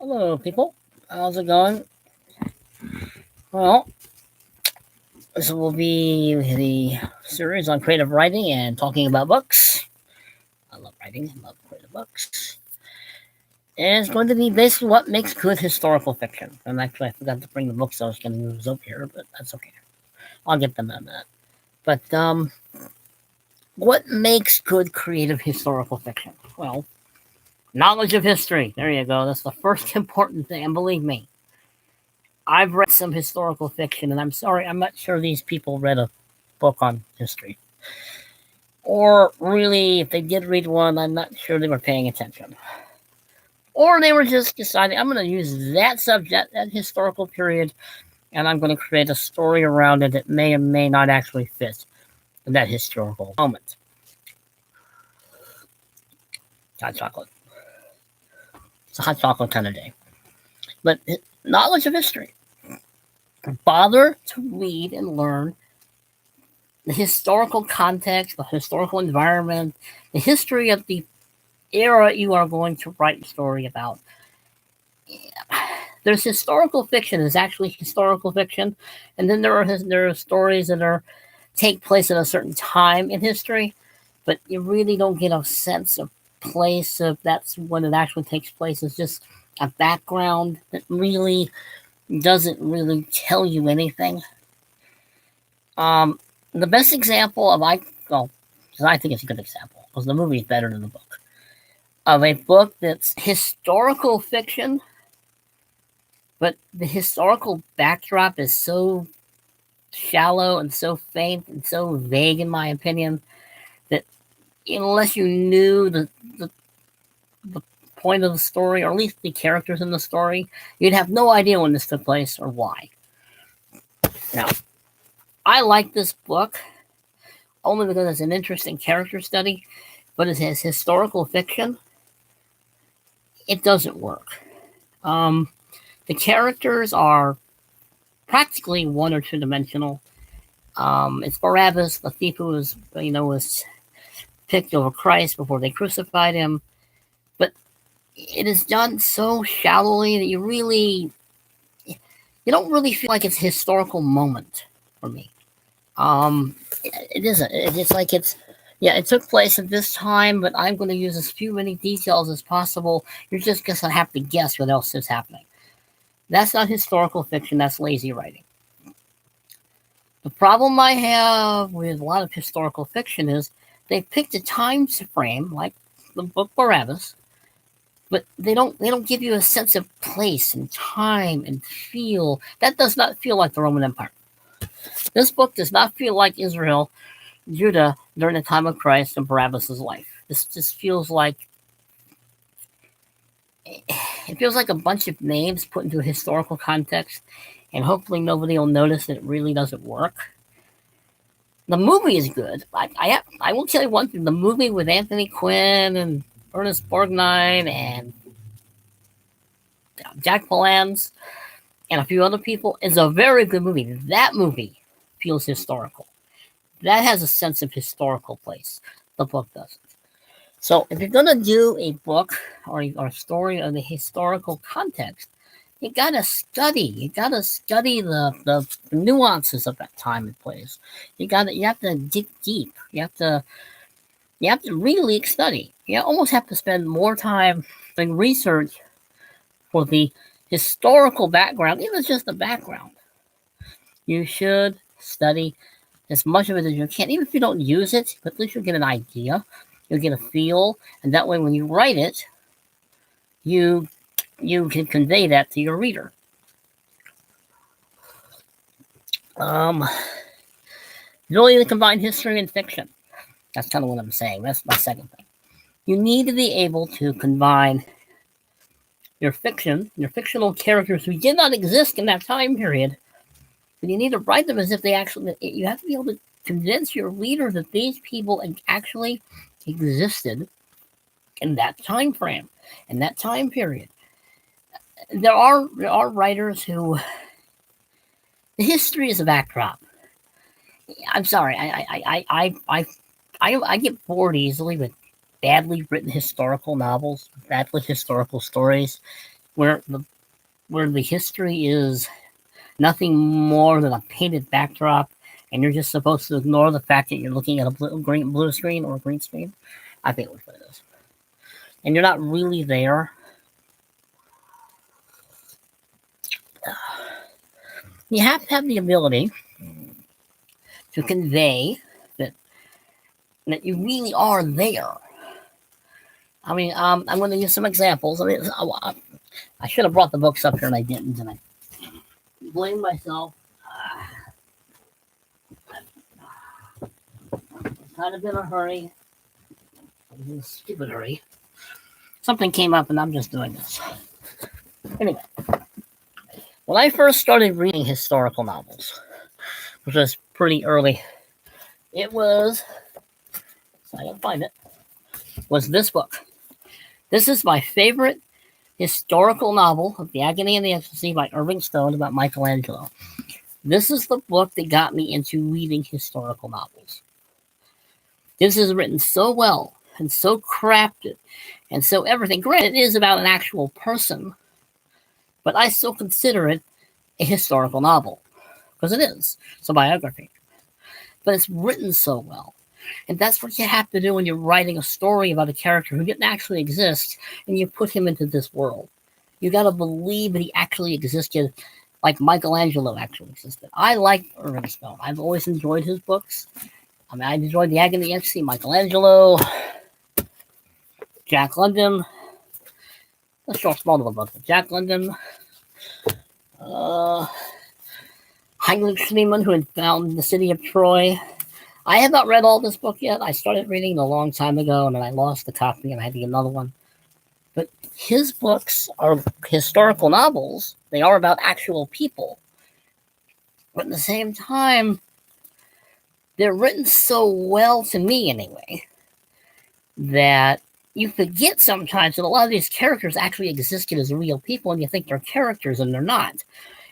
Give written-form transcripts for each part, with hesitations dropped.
Hello, people. How's it going? Well, this will be the series on creative writing and talking about books. I love writing. I love creative books. And it's going to be basically what makes good historical fiction. And actually, I forgot to bring the books I was going to use up here, but that's okay. I'll get them on that. But what makes good creative historical fiction? Well, knowledge of history. There you go. That's the first important thing. And believe me, I've read some historical fiction, and I'm sorry, I'm not sure these people read a book on history. Or really, if they did read one, I'm not sure they were paying attention. Or they were just deciding, I'm going to use that subject, that historical period, and I'm going to create a story around it that may or may not actually fit in that historical moment. Hot chocolate. It's a hot chocolate kind of day. But knowledge of history. Bother to read and learn the historical context, the historical environment, the history of the era you are going to write a story about. There's historical fiction is actually historical fiction, and then there are stories that take place at a certain time in history, but you really don't get a sense of place of that's when it actually takes place. It's just a background that really doesn't really tell you anything. The best example of I think it's a good example because the movie is better than the book. Of a book that's historical fiction, but the historical backdrop is so shallow and so faint and so vague, in my opinion, that unless you knew the point of the story, or at least the characters in the story, you'd have no idea when this took place or why. Now, I like this book only because it's an interesting character study, but as historical fiction, it doesn't work. The characters are practically one or two dimensional. It's Barabbas, the thief who was picked over Christ before they crucified him, but it is done so shallowly that you don't really feel like it's a historical moment for me. It isn't. It's like it took place at this time, but I'm going to use as few many details as possible. You're just going to have to guess what else is happening. That's not historical fiction. That's lazy writing. The problem I have with a lot of historical fiction is they picked a time frame, like the book Barabbas, but they don't give you a sense of place and time and feel. That does not feel like the Roman Empire. This book does not feel like Israel, Judah during the time of Christ and Barabbas' life. This just feels like a bunch of names put into a historical context, and hopefully nobody will notice that it really doesn't work. The movie is good. I will tell you one thing: the movie with Anthony Quinn and Ernest Borgnine and Jack Palance and a few other people is a very good movie. That movie feels historical. That has a sense of historical place. The book doesn't. So if you're going to do a book or a story of the historical context, you gotta study. You gotta study the nuances of that time and place. You have to dig deep. You have to really study. You almost have to spend more time doing research for the historical background, even just the background. You should study as much of it as you can, even if you don't use it, but at least you'll get an idea, you'll get a feel, and that way when you write it, you can convey that to your reader. Ability to combine history and fiction. That's kind of what I'm saying. That's my second thing. You need to be able to combine your fictional characters who did not exist in that time period, but you need to write them as if you have to be able to convince your reader that these people actually existed in that time frame, in that time period. There are writers who the history is a backdrop. I'm sorry, I get bored easily with badly written historical novels, badly historical stories. where the history is nothing more than a painted backdrop, and you're just supposed to ignore the fact that you're looking at a blue screen or a green screen. I think that's what it is. And you're not really there. You have to have the ability to convey that you really are there. I mean, I'm going to use some examples. I mean, I should have brought the books up here, and I didn't, and I blame myself. Kind of in a hurry. In a stupid hurry. Something came up, and I'm just doing this. Anyway, when I first started reading historical novels, which was pretty early, it was, I don't find it, was this book. This is my favorite historical novel of The Agony and the Ecstasy by Irving Stone about Michelangelo. This is the book that got me into reading historical novels. This is written so well and so crafted and so everything. Granted, it is about an actual person, but I still consider it a historical novel because it is. It's a biography. But it's written so well. And that's what you have to do when you're writing a story about a character who didn't actually exist and you put him into this world. You got to believe that he actually existed like Michelangelo actually existed. I like Irving Stone. I've always enjoyed his books. I mean, I enjoyed The Agony and the Michelangelo, Jack London. Let's show a small little book. Jack London, Heinrich Schliemann, who had found the city of Troy. I have not read all this book yet. I started reading it a long time ago, and then I lost the copy, and I had to get another one. But his books are historical novels. They are about actual people. But at the same time, they're written so well, to me anyway, that you forget sometimes that a lot of these characters actually existed as real people, and you think they're characters, and they're not.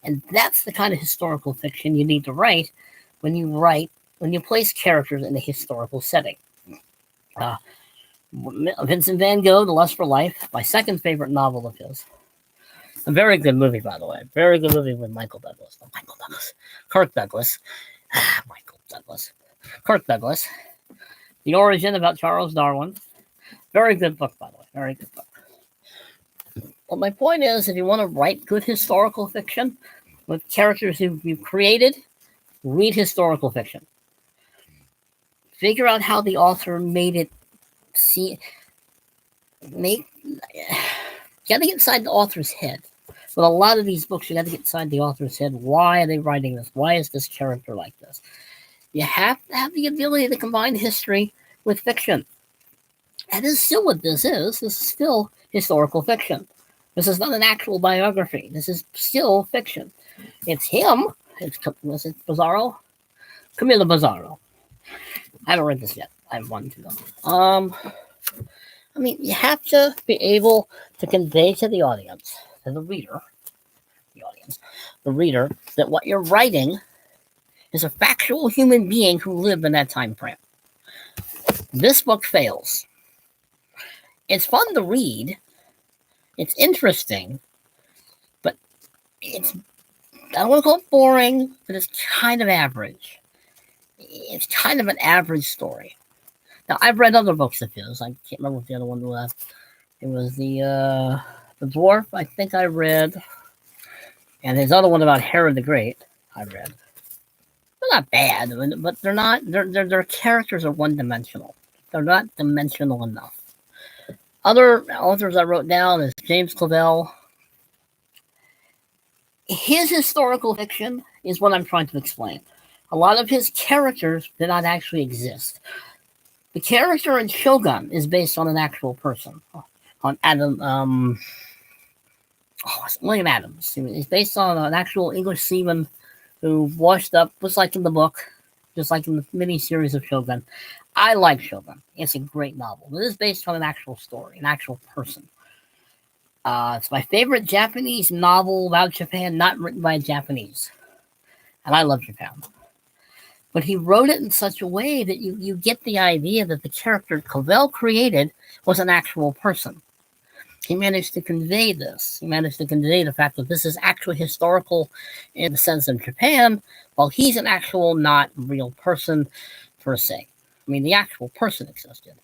And that's the kind of historical fiction you need to write when you place characters in a historical setting. Vincent van Gogh, The Lust for Life, my second favorite novel of his. A very good movie, by the way. Very good movie with Kirk Douglas. Kirk Douglas. The Origin, about Charles Darwin. Very good book, by the way. Very good book. Well, my point is, if you want to write good historical fiction with characters who you've created, read historical fiction. Figure out how the author made it you got to get inside the author's head. With a lot of these books, you got to get inside the author's head. Why are they writing this? Why is this character like this? You have to have the ability to combine history with fiction. That is still what this is. This is still historical fiction. This is not an actual biography. This is still fiction. It's him. Was it Bizarro? Camilla Bizarro. I haven't read this yet. I have one to go. I mean, you have to be able to convey to the audience, to the reader, that what you're writing is a factual human being who lived in that time frame. This book fails. It's fun to read. It's interesting, but I don't want to call it boring, but it's kind of average. It's kind of an average story. Now, I've read other books of his. I can't remember what the other one was. It was the Dwarf, I think I read. And his other one about Herod the Great, I read. They're not bad, but they're not. Their characters are one-dimensional. They're not dimensional enough. Other authors I wrote down is James Clavel. His historical fiction is what I'm trying to explain. A lot of his characters did not actually exist. The character in Shogun is based on an actual person, on William Adams. He's based on an actual English seaman who washed up, just like in the book, just like in the mini-series of Shogun. I like Shogun. It's a great novel. It is based on an actual story, an actual person. It's my favorite Japanese novel about Japan, not written by a Japanese. And I love Japan. But he wrote it in such a way that you get the idea that the character Clavel created was an actual person. he managed to convey this. He managed to convey the fact that this is actually historical in the sense of Japan, while he's an actual, not real person per se. I mean, the actual person existed,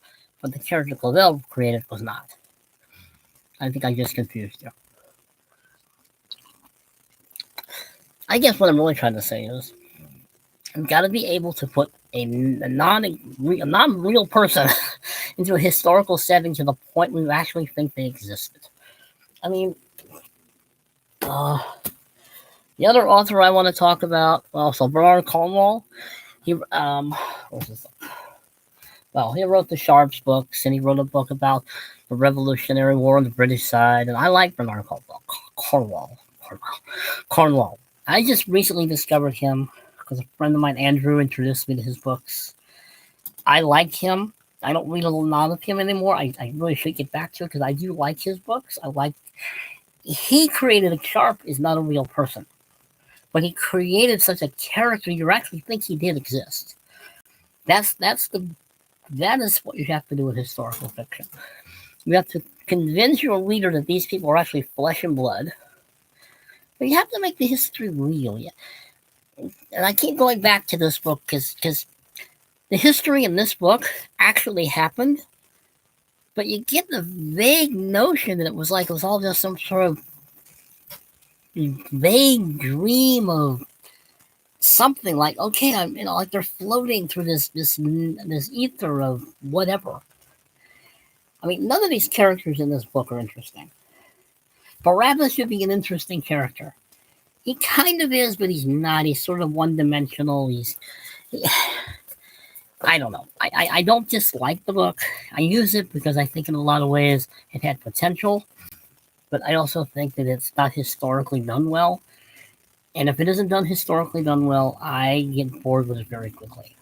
but the character Clavel created was not. I think I just confused you. I guess what I'm really trying to say is, I've got to be able to put a non-real person into a historical setting to the point where you actually think they existed. I mean, the other author I want to talk about, so Bernard Cornwell. He what's his name? Well, he wrote the Sharps books, and he wrote a book about the Revolutionary War on the British side. And I like Bernard Cornwell. I just recently discovered him because a friend of mine, Andrew, introduced me to his books. I like him. I don't read a lot of him anymore. I really should get back to it because I do like his books. He created a Sharp is not a real person, but he created such a character you actually think he did exist. That is what you have to do with historical fiction. You have to convince your reader that these people are actually flesh and blood, but you have to make the history real. Yeah. And I keep going back to this book because the history in this book actually happened, but you get the vague notion that it was all just some sort of vague dream of something like, okay, like they're floating through this ether of whatever. I mean, none of these characters in this book are interesting. Barabbas should be an interesting character. He kind of is, but he's not. He's sort of one-dimensional. I don't know. I don't dislike the book. I use it because I think in a lot of ways it had potential, but I also think that it's not historically done well. And if it isn't historically done well, I get bored with it very quickly.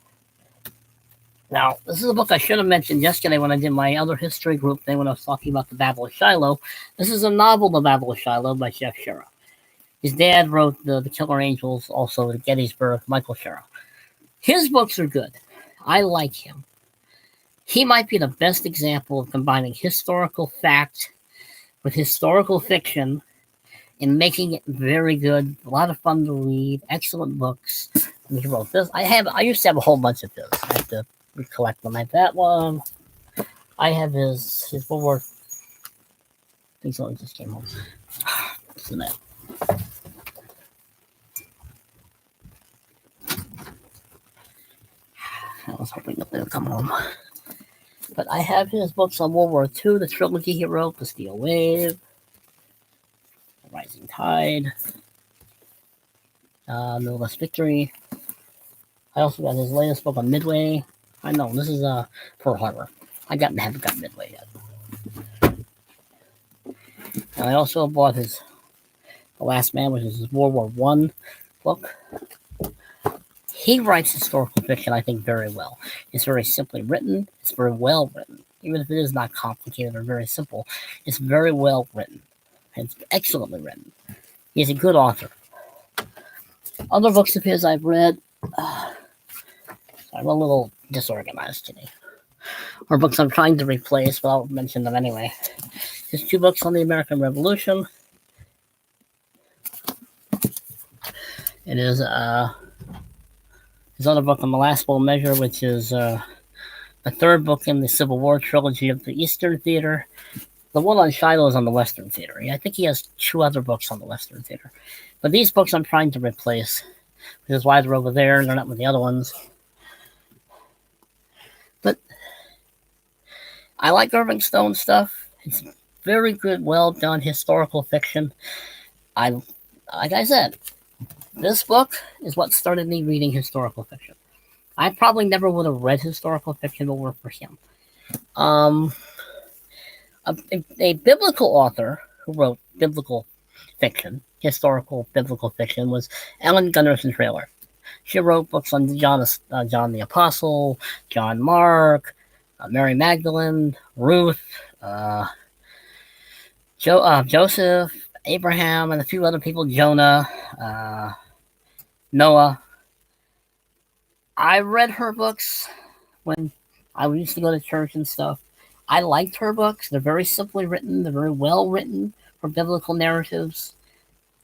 Now, this is a book I should have mentioned yesterday when I did my other history group thing when I was talking about the Battle of Shiloh. This is a novel, The Battle of Shiloh, by Jeff Shera. His dad wrote the Killer Angels, also the Gettysburg, Michael Shera. His books are good. I like him. He might be the best example of combining historical fact with historical fiction and making it very good. A lot of fun to read. Excellent books. And he wrote this. I used to have a whole bunch of his. I have to recollect them. I have that one. I have his World War. I think someone just came home. What's the name? I was hoping that they would come home. But I have his books on World War II, the trilogy he wrote, The Steel Wave, The Rising Tide, No Less Victory. I also got his latest book on Midway. I know, this is Pearl Harbor. I haven't got Midway yet. And I also bought his The Last Man, which is his World War I book. He writes historical fiction, I think, very well. It's very simply written. It's very well written. Even if it is not complicated or very simple, it's very well written. It's excellently written. He's a good author. Other books of his I've read. I'm a little disorganized today. Or books I'm trying to replace, but I'll mention them anyway. His 2 books on the American Revolution. It is his other book on the Last Full Measure, which is the 3rd book in the Civil War trilogy of the Eastern Theater. The one on Shiloh is on the Western Theater. I think he has 2 other books on the Western Theater. But these books I'm trying to replace, which is why they're over there and they're not with the other ones. But I like Irving Stone stuff. It's very good, well done historical fiction. Like I said, this book is what started me reading historical fiction. I probably never would have read historical fiction if it weren't for him. A biblical author who wrote biblical fiction, historical biblical fiction, was Ellen Gunnarsson Traylor. She wrote books on John the Apostle, John Mark, Mary Magdalene, Ruth, Joseph, Abraham, and a few other people, Jonah, Noah. I read her books when I used to go to church and stuff. I liked her books. They're very simply written. They're very well written for biblical narratives.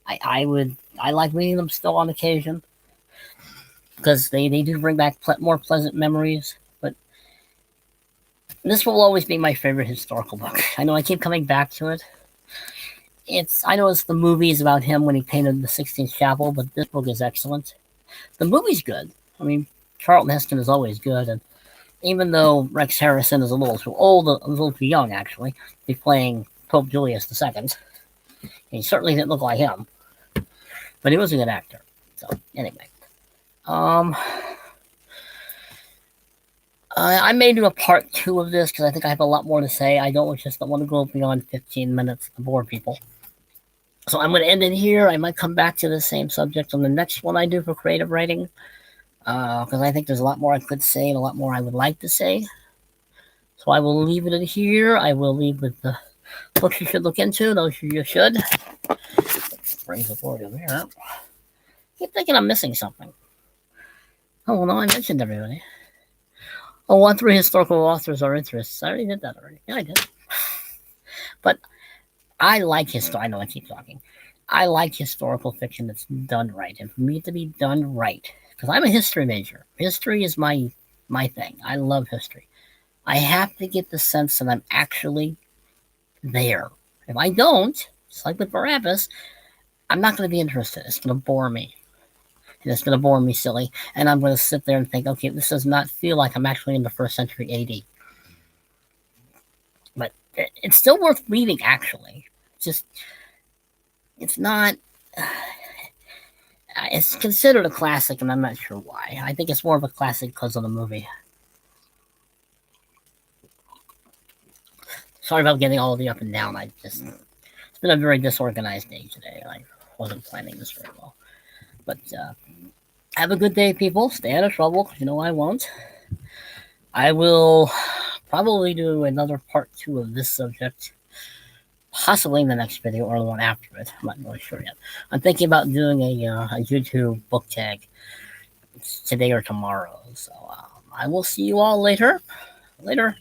I like reading them still on occasion because they do bring back more pleasant memories. But this will always be my favorite historical book. I know I keep coming back to it. I know it's the movies about him when he painted the 16th Chapel, but this book is excellent. The movie's good. I mean, Charlton Heston is always good, and even though Rex Harrison is a little too old, a little too young actually, to be playing Pope Julius II, he certainly didn't look like him, but he was a good actor. So anyway, I may do a part 2 of this because I think I have a lot more to say. I just don't want to go beyond 15 minutes to bore people. So I'm going to end it here. I might come back to the same subject on the next one I do for creative writing, because I think there's a lot more I could say and a lot more I would like to say. So I will leave it in here. I will leave with the books you should look into. Those you should. Bring the board over here. I keep thinking I'm missing something. Oh, well, no, I mentioned everybody. Oh, 1 through historical authors or interests. I already did that already. Yeah, I did. But I like history. I know I keep talking. I like historical fiction that's done right. And for me it to be done right, because I'm a history major. History is my thing. I love history. I have to get the sense that I'm actually there. If I don't, just like with Barabbas, I'm not going to be interested. It's going to bore me. And it's going to bore me silly. And I'm going to sit there and think, okay, this does not feel like I'm actually in the 1st century AD. But it's still worth reading, actually. It's not... It's considered a classic, and I'm not sure why. I think it's more of a classic because of the movie. Sorry about getting all of the up and down. It's been a very disorganized day today. I wasn't planning this very well. But have a good day, people. Stay out of trouble, because you know I won't. I will probably do another part 2 of this subject, possibly in the next video or the one after it. I'm not really sure yet. I'm thinking about doing a YouTube book tag today or tomorrow. So I will see you all later. Later.